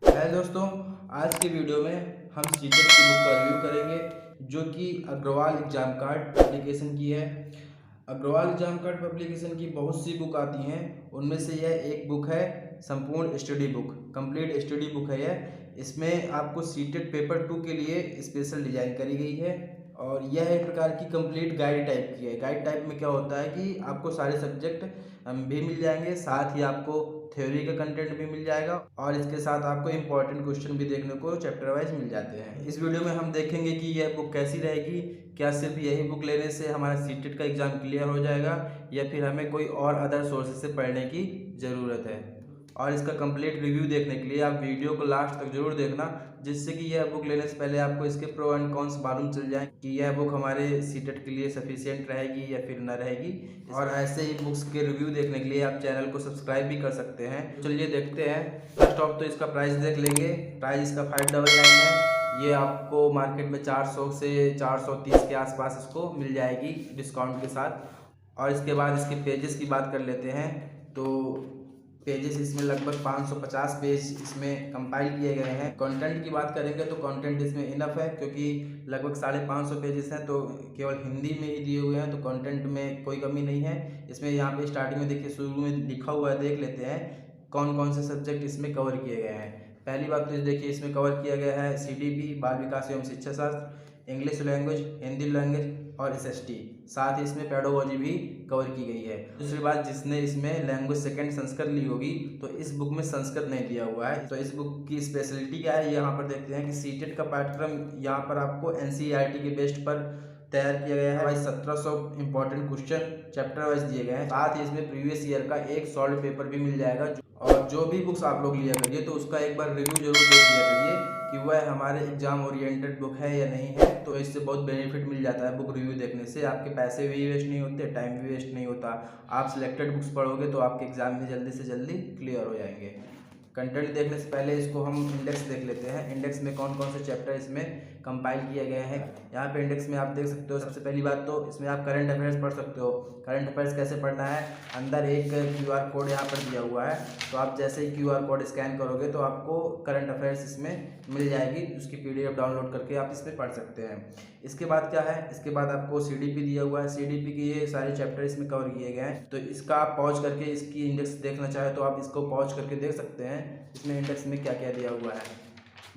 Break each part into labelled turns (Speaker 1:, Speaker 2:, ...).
Speaker 1: है दोस्तों, आज के वीडियो में हम सीटेट की बुक का रिव्यू करेंगे जो कि अग्रवाल एग्जाम कार्ड पब्लिकेशन की है। अग्रवाल एग्जाम कार्ड पब्लिकेशन की बहुत सी बुक आती हैं, उनमें से यह एक बुक है संपूर्ण study book, complete study book है यह। इसमें आपको सीटेट पेपर 2 के लिए स्पेशल डिजाइन करी गई है और यह एक प्रकार की कंप्लीट गाइड टाइप की है। गाइड टाइप में क्या होता है कि आपको सारे सब्जेक्ट भी मिल जाएंगे, साथ ही आपको थ्योरी का कंटेंट भी मिल जाएगा और इसके साथ आपको इंपॉर्टेंट क्वेश्चन भी देखने को चैप्टर वाइज मिल जाते हैं। इस वीडियो में हम देखेंगे कि यह बुक कैसी रहेगी, क्या सिर्फ यही बुक लेने से हमारा सीटेट का एग्ज़ाम क्लियर हो जाएगा या फिर हमें कोई और अदर सोर्सेज से पढ़ने की ज़रूरत है। और इसका कंप्लीट रिव्यू देखने के लिए आप वीडियो को लास्ट तक जरूर देखना, जिससे कि यह बुक लेने से पहले आपको इसके प्रो एंड कॉन्स मालूम चल जाए कि यह बुक हमारे सीटेट के लिए सफिशिएंट रहेगी या फिर न रहेगी। और ऐसे ही बुक्स के रिव्यू देखने के लिए आप चैनल को सब्सक्राइब भी कर सकते हैं। चलिए देखते हैं। फर्स्ट ऑफ तो इसका प्राइस देख लेंगे। प्राइस इसका 599 है। ये आपको मार्केट में 400 से 430 के आसपास इसको मिल जाएगी डिस्काउंट के साथ। और इसके बाद इसके पेजेस की बात कर लेते हैं तो पेजेस इसमें लगभग 550 पेज इसमें कंपाइल किए गए हैं। कंटेंट की बात करेंगे तो कंटेंट इसमें इनफ है, क्योंकि लगभग 550 पेजेस हैं तो केवल हिंदी में ही दिए हुए हैं, तो कंटेंट में कोई कमी नहीं है। इसमें यहाँ पे स्टार्टिंग में देखिए, शुरू में लिखा हुआ है, देख लेते हैं कौन कौन से सब्जेक्ट इसमें कवर किए गए हैं। पहली बात तो देखिए, इसमें कवर किया गया है CDP बाल विकास एवं शिक्षा शास्त्र, इंग्लिश लैंग्वेज, हिंदी लैंग्वेज और SST। साथ ही इसमें पेडोलॉजी भी कवर की गई है। दूसरी बात, जिसने इसमें लैंग्वेज सेकंड संस्कृत ली होगी तो इस बुक में संस्कृत नहीं दिया हुआ है। तो इस बुक की स्पेशलिटी क्या है, यहाँ पर देखते हैं कि सीटेट का पाठ्यक्रम यहाँ पर आपको NCERT के बेस्ड पर तैयार किया गया है। 1700 इंपॉर्टेंट क्वेश्चन चैप्टर वाइज दिए गए हैं। साथ ही इसमें प्रीवियस ईयर का एक सॉल्व पेपर भी मिल जाएगा। और जो भी बुक्स आप लोग लिया करिए तो उसका एक बार रिव्यू जरूर देख लिया करिए कि वह हमारे एग्जाम ओरिएंटेड बुक है या नहीं है। तो इससे बहुत बेनिफिट मिल जाता है बुक रिव्यू देखने से। आपके पैसे भी वेस्ट नहीं होते, टाइम भी वेस्ट नहीं होता। आप सिलेक्टेड बुक्स पढ़ोगे तो आपके एग्जाम में जल्दी से जल्दी क्लियर हो जाएंगे। कंटेंट देखने से पहले इसको हम इंडेक्स देख लेते हैं। इंडेक्स में कौन कौन से चैप्टर इसमें कंपाइल किए गए हैं। यहाँ पे इंडेक्स में आप देख सकते हो, सबसे पहली बात तो इसमें आप करंट अफेयर्स पढ़ सकते हो। करंट अफेयर्स कैसे पढ़ना है, अंदर एक QR कोड यहाँ पर दिया हुआ है, तो आप जैसे ही QR कोड स्कैन करोगे तो आपको करंट अफेयर्स इसमें मिल जाएगी। उसकी PDF डाउनलोड करके आप इसमें पढ़ सकते हैं। इसके बाद क्या है, इसके बाद आपको CDP दिया हुआ है। CDP के ये सारे चैप्टर इसमें कवर किए गए हैं। तो इसका आप पॉज करके इसकी इंडेक्स देखना चाहे तो आप इसको पॉज करके देख सकते हैं इसमें इंडेक्स में क्या क्या दिया हुआ है।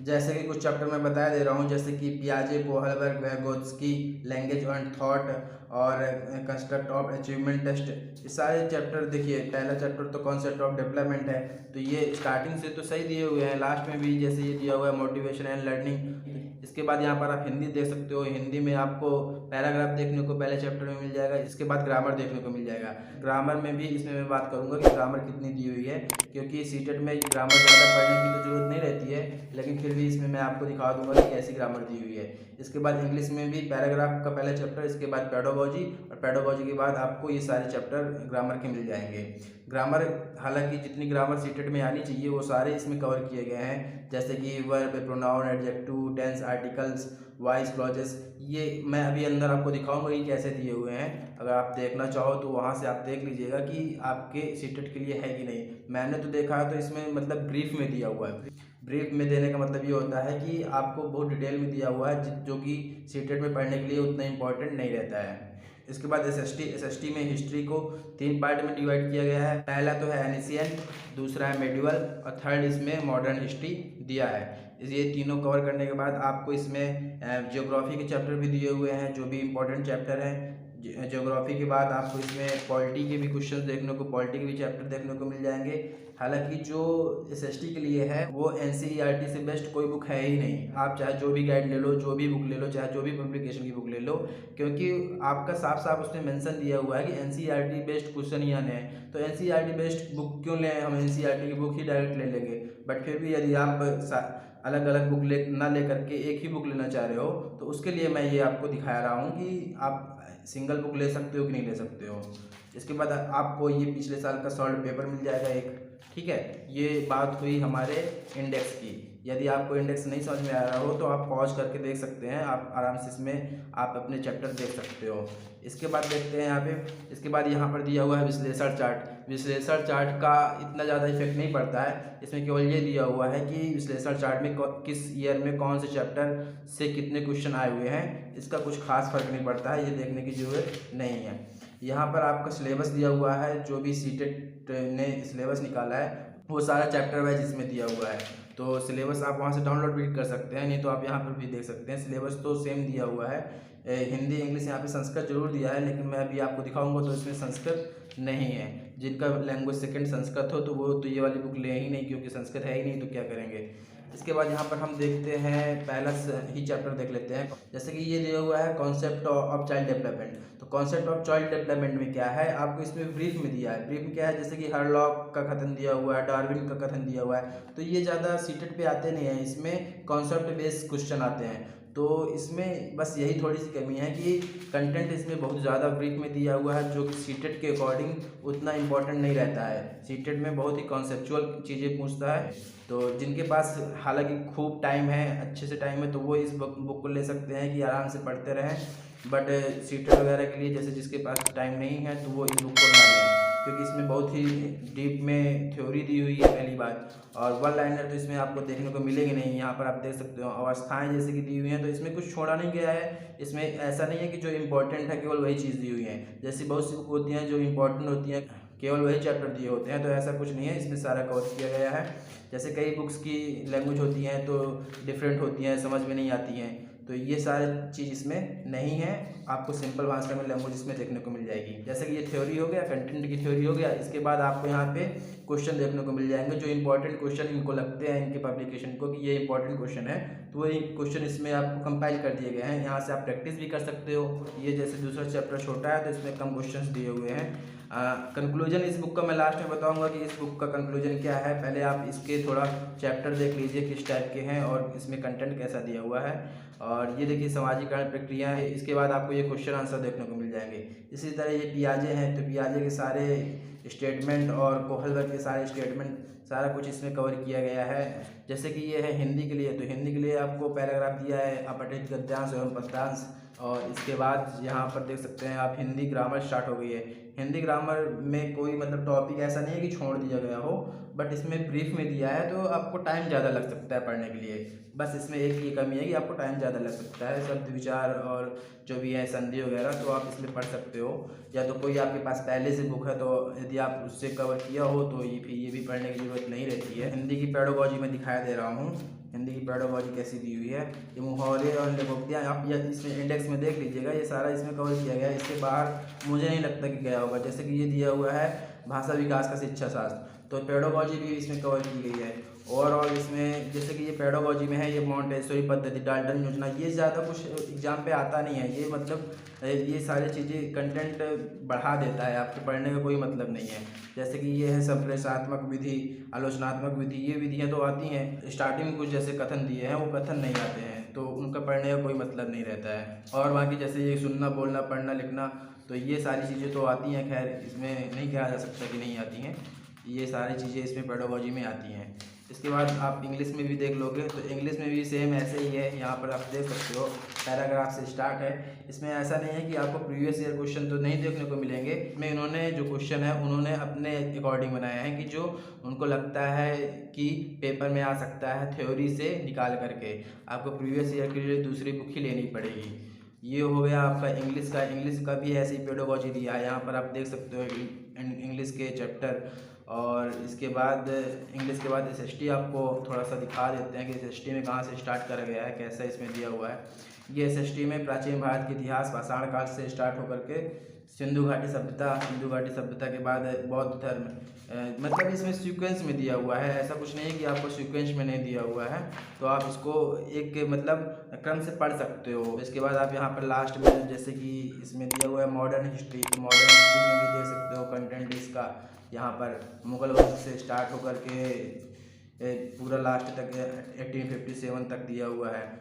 Speaker 1: जैसे कि कुछ चैप्टर मैं बता दे रहा हूँ, जैसे कि पियाजे, कोहलबर्ग, वेगोत्स्की, लैंग्वेज एंड थॉट और कंस्ट्रक्ट ऑफ अचीवमेंट टेस्ट। ये सारे चैप्टर देखिए, पहला चैप्टर तो कॉन्सेप्ट ऑफ डेवलपमेंट है, तो ये स्टार्टिंग से तो सही दिए हुए हैं, लास्ट में भी जैसे ये दिया हुआ है मोटिवेशन एंड लर्निंग। इसके बाद यहाँ पर आप हिंदी देख सकते हो। हिंदी में आपको पैराग्राफ देखने को पहले चैप्टर में मिल जाएगा। इसके बाद ग्रामर देखने को मिल जाएगा। ग्रामर में भी इसमें मैं बात करूँगा कि ग्रामर कितनी दी हुई है, क्योंकि सीटेट में ग्रामर ज़्यादा पढ़ने की तो जरूरत नहीं रहती है, लेकिन फिर भी इसमें मैं आपको दिखा दूंगा कि कैसी ग्रामर दी हुई है। इसके बाद इंग्लिश में भी पैराग्राफ का पहला चैप्टर, इसके बाद पेडोलॉजी, और पेडोलॉजी के बाद आपको ये सारे चैप्टर ग्रामर के मिल जाएंगे। ग्रामर, हालांकि जितनी ग्रामर सीटेट में आनी चाहिए वो सारे इसमें कवर किए गए हैं, जैसे कि verb, pronoun, adjective, tense, articles, voice, clauses. ये मैं अभी अंदर आपको दिखाऊंगा कि कैसे दिए हुए हैं। अगर आप देखना चाहो तो वहाँ से आप देख लीजिएगा कि आपके सीटेट के लिए है कि नहीं। मैंने तो देखा है तो इसमें मतलब ब्रीफ में दिया हुआ है। ब्रीफ में देने का मतलब ये होता है कि आपको बहुत डिटेल में दिया हुआ है, जो कि सीटेट में पढ़ने के लिए उतना इंपॉर्टेंट नहीं रहता है। इसके बाद SST में हिस्ट्री को 3 पार्ट में डिवाइड किया गया है। पहला तो है एनिशियन, दूसरा है मेडिवल और थर्ड इसमें मॉडर्न हिस्ट्री दिया है। ये तीनों कवर करने के बाद आपको इसमें ज्योग्राफी के चैप्टर भी दिए हुए हैं, जो भी इंपॉर्टेंट चैप्टर हैं। ज्योग्राफी के बाद आपको इसमें पॉलिटी के भी क्वेश्चन देखने को, पॉलिटी के भी चैप्टर देखने को मिल जाएंगे। हालांकि जो SST के लिए है वो NCERT से बेस्ट कोई बुक है ही नहीं। आप चाहे जो भी गाइड ले लो, जो भी बुक ले लो, चाहे जो भी पब्लिकेशन की बुक ले लो, क्योंकि आपका साफ साफ उसमें मेंशन दिया हुआ है कि NCERT बेस्ड क्वेश्चन ही आने हैं। तो NCERT बेस्ड बुक क्यों लें, हम NCERT की बुक ही डायरेक्ट ले लेंगे। बट फिर भी यदि आप अलग अलग बुक ना ले करके एक ही बुक लेना चाह रहे हो तो उसके लिए मैं ये आपको दिखा रहा हूँ कि आप सिंगल बुक ले सकते हो कि नहीं ले सकते हो। इसके बाद आपको ये पिछले साल का सॉल्व पेपर मिल जाएगा एक। ठीक है, ये बात हुई हमारे इंडेक्स की। यदि आपको इंडेक्स नहीं समझ में आ रहा हो तो आप पॉज करके देख सकते हैं, आप आराम से इसमें आप अपने चैप्टर देख सकते हो। इसके बाद देखते हैं यहाँ पे, इसके बाद यहाँ पर दिया हुआ है विश्लेषण चार्ट। विश्लेषण चार्ट का इतना ज़्यादा इफेक्ट नहीं पड़ता है। इसमें केवल ये दिया हुआ है कि विश्लेषण चार्ट में किस ईयर में कौन से चैप्टर से कितने क्वेश्चन आए हुए हैं, इसका कुछ खास फर्क नहीं पड़ता है, ये देखने की ज़रूरत नहीं है। यहाँ पर आपका सिलेबस दिया हुआ है, जो भी सीटेट ने सिलेबस निकाला है वो सारा चैप्टर वाइज इसमें दिया हुआ है। तो सिलेबस आप वहाँ से डाउनलोड भी कर सकते हैं, नहीं तो आप यहाँ पर भी देख सकते हैं। सिलेबस तो सेम दिया हुआ है, हिंदी इंग्लिश यहाँ पे संस्कृत जरूर दिया है, लेकिन मैं अभी आपको दिखाऊंगा तो इसमें संस्कृत नहीं है। जिनका लैंग्वेज सेकंड संस्कृत हो तो वो तो ये वाली बुक ले ही नहीं, क्योंकि संस्कृत है ही नहीं, तो क्या करेंगे। इसके बाद यहाँ पर हम देखते हैं पहला ही चैप्टर देख लेते हैं। जैसे कि ये दिया हुआ है कॉन्सेप्ट ऑफ चाइल्ड डेवलपमेंट। तो कॉन्सेप्ट ऑफ चाइल्ड डेवलपमेंट में क्या है, आपको इसमें ब्रीफ में दिया है। ब्रीफ में क्या है, जैसे कि हरलॉक का कथन दिया हुआ है, डार्विन का कथन दिया हुआ है, तो ये ज़्यादा सीटेट पे आते नहीं है, इसमें कॉन्सेप्ट बेस्ड क्वेश्चन आते हैं। तो इसमें बस यही थोड़ी सी कमी है कि कंटेंट इसमें बहुत ज़्यादा ब्रीफ में दिया हुआ है, जो कि सीटेट के अकॉर्डिंग उतना इम्पोर्टेंट नहीं रहता है। सीटेट में बहुत ही कॉन्सेप्चुअल चीज़ें पूछता है। तो जिनके पास हालांकि खूब टाइम है, अच्छे से टाइम है, तो वो इस बुक को ले सकते हैं कि आराम से पढ़ते रहें। बट सीटेट वगैरह के लिए जैसे जिसके पास टाइम नहीं है तो वो इस बुक को ना लें, क्योंकि इसमें बहुत ही डीप में थ्योरी दी हुई है पहली बात, और वन लाइनर तो इसमें आपको देखने को मिलेंगे नहीं। यहाँ पर आप देख सकते हो अवस्थाएं जैसे कि दी हुई हैं, तो इसमें कुछ छोड़ा नहीं गया है। इसमें ऐसा नहीं है कि जो इम्पोर्टेंट है केवल वही चीज़ दी हुई है। जैसी बहुत सी बुक होती हैं जो इम्पोर्टेंट होती हैं केवल वही चैप्टर दिए होते हैं, तो ऐसा कुछ नहीं है, इसमें सारा कवर किया गया है। जैसे कई बुक्स की लैंग्वेज होती हैं तो डिफरेंट होती हैं, समझ में नहीं आती हैं, तो ये सारी चीज़ इसमें नहीं है। आपको सिंपल भाषा में लैंग्वेज इसमें देखने को मिल जाएगी। जैसे कि ये थ्योरी हो गया, कंटेंट की थ्योरी हो गया। इसके बाद आपको यहाँ पे क्वेश्चन देखने को मिल जाएंगे, जो इंपॉर्टेंट क्वेश्चन इनको लगते हैं इनके पब्लिकेशन को कि ये इंपॉर्टेंट क्वेश्चन है, तो वही क्वेश्चन इसमें आपको कंपाइल कर दिए गए हैं। यहाँ से आप प्रैक्टिस भी कर सकते हो। ये जैसे दूसरा चैप्टर छोटा है तो इसमें कम क्वेश्चन दिए हुए हैं। कंक्लूजन इस बुक का मैं लास्ट में बताऊंगा कि इस बुक का कंक्लूजन क्या है। पहले आप इसके थोड़ा चैप्टर देख लीजिए किस टाइप के हैं और इसमें कंटेंट कैसा दिया हुआ है। और ये देखिए सामाजिकरण प्रक्रिया है, इसके बाद आपको ये क्वेश्चन आंसर देखने को मिल जाएंगे। इसी तरह ये पियाजे हैं, तो पियाजे के सारे स्टेटमेंट और कोहलबर्ग के सारे स्टेटमेंट सारा कुछ इसमें कवर किया गया है। जैसे कि ये है हिंदी के लिए, तो हिंदी के लिए आपको पैराग्राफ दिया है अपठित गद्यांश एवं पद्यांश। और इसके बाद यहाँ पर देख सकते हैं आप हिंदी ग्रामर स्टार्ट हो गई है। हिंदी ग्रामर में कोई मतलब टॉपिक ऐसा नहीं है कि छोड़ दिया गया हो, बट इसमें ब्रीफ में दिया है, तो आपको टाइम ज़्यादा लग सकता है पढ़ने के लिए। बस इसमें एक ये कमी है कि आपको टाइम ज़्यादा लग सकता है। शब्द विचार और जो भी है संधि वगैरह तो आप इसमें पढ़ सकते हो, या तो कोई आपके पास पहले से बुक है तो यदि आप उससे कवर किया हो तो ये भी पढ़ने की ज़रूरत नहीं रहती है। हिंदी की पेडागोजी में दिखाया दे रहा हूँ, हिंदी की पेडागोजी कैसी दी हुई है। ये मुहावरे और निकोक्तियाँ आप या इसमें इंडेक्स में देख लीजिएगा, ये सारा इसमें कवर किया गया है। इसके बाहर मुझे नहीं लगता कि गया होगा। जैसे कि ये दिया हुआ है भाषा विकास का शिक्षा शास्त्र, तो पेडागोजी भी इसमें कवर की गई है। और इसमें जैसे कि ये पेडागोजी में है, ये मॉन्टेसरी पद्धति, डाल्टन योजना, ये ज़्यादा कुछ एग्जाम पे आता नहीं है। ये मतलब ये सारी चीज़ें कंटेंट बढ़ा देता है, आपके पढ़ने का कोई मतलब नहीं है। जैसे कि ये है संप्रेषणात्मक विधि, आलोचनात्मक विधि, ये विधियाँ तो आती हैं। स्टार्टिंग में कुछ जैसे कथन दिए हैं वो कथन नहीं आते हैं, तो उनका पढ़ने का कोई मतलब नहीं रहता है। और बाकी जैसे ये सुनना, बोलना, पढ़ना, लिखना, तो ये सारी चीज़ें तो आती हैं। खैर इसमें नहीं कहा जा सकता कि नहीं आती हैं, ये सारी चीज़ें इसमें पेडागोजी में आती हैं। इसके बाद आप इंग्लिश में भी देख लोगे तो इंग्लिश में भी सेम ऐसे ही है। यहाँ पर आप देख सकते हो पैराग्राफ से स्टार्ट है। इसमें ऐसा नहीं है कि आपको प्रीवियस ईयर क्वेश्चन तो नहीं देखने को मिलेंगे। इसमें इन्होंने जो क्वेश्चन है उन्होंने अपने अकॉर्डिंग बनाया है कि जो उनको लगता है कि पेपर में आ सकता है थ्योरी से निकाल करके। आपको प्रीवियस ईयर के लिए दूसरी बुक ही लेनी पड़ेगी। ये हो गया आपका इंग्लिश का। इंग्लिश का भी ऐसी पेडागोजी दिया है, यहाँ पर आप देख सकते हो इंग्लिश के चैप्टर। और इसके बाद इंग्लिश के बाद एसएसटी आपको थोड़ा सा दिखा देते हैं कि एसएसटी में कहाँ से स्टार्ट करा गया है, कैसा इसमें दिया हुआ है। ये एसएसटी में प्राचीन भारत के इतिहास पाषाण काल से स्टार्ट होकर के सिंधु घाटी सभ्यता, सिंधु घाटी सभ्यता के बाद बौद्ध धर्म, मतलब इसमें सीक्वेंस में दिया हुआ है। ऐसा कुछ नहीं है कि आपको सीक्वेंस में नहीं दिया हुआ है, तो आप इसको एक मतलब क्रम से पढ़ सकते हो। इसके बाद आप यहाँ पर लास्ट में जैसे कि इसमें दिया हुआ है मॉडर्न हिस्ट्री, तो मॉडर्न हिस्ट्री में भी देख सकते हो कंटेंट इसका। यहाँ पर मुगल वंश से स्टार्ट होकर के पूरा लास्ट तक 1857 तक दिया हुआ है।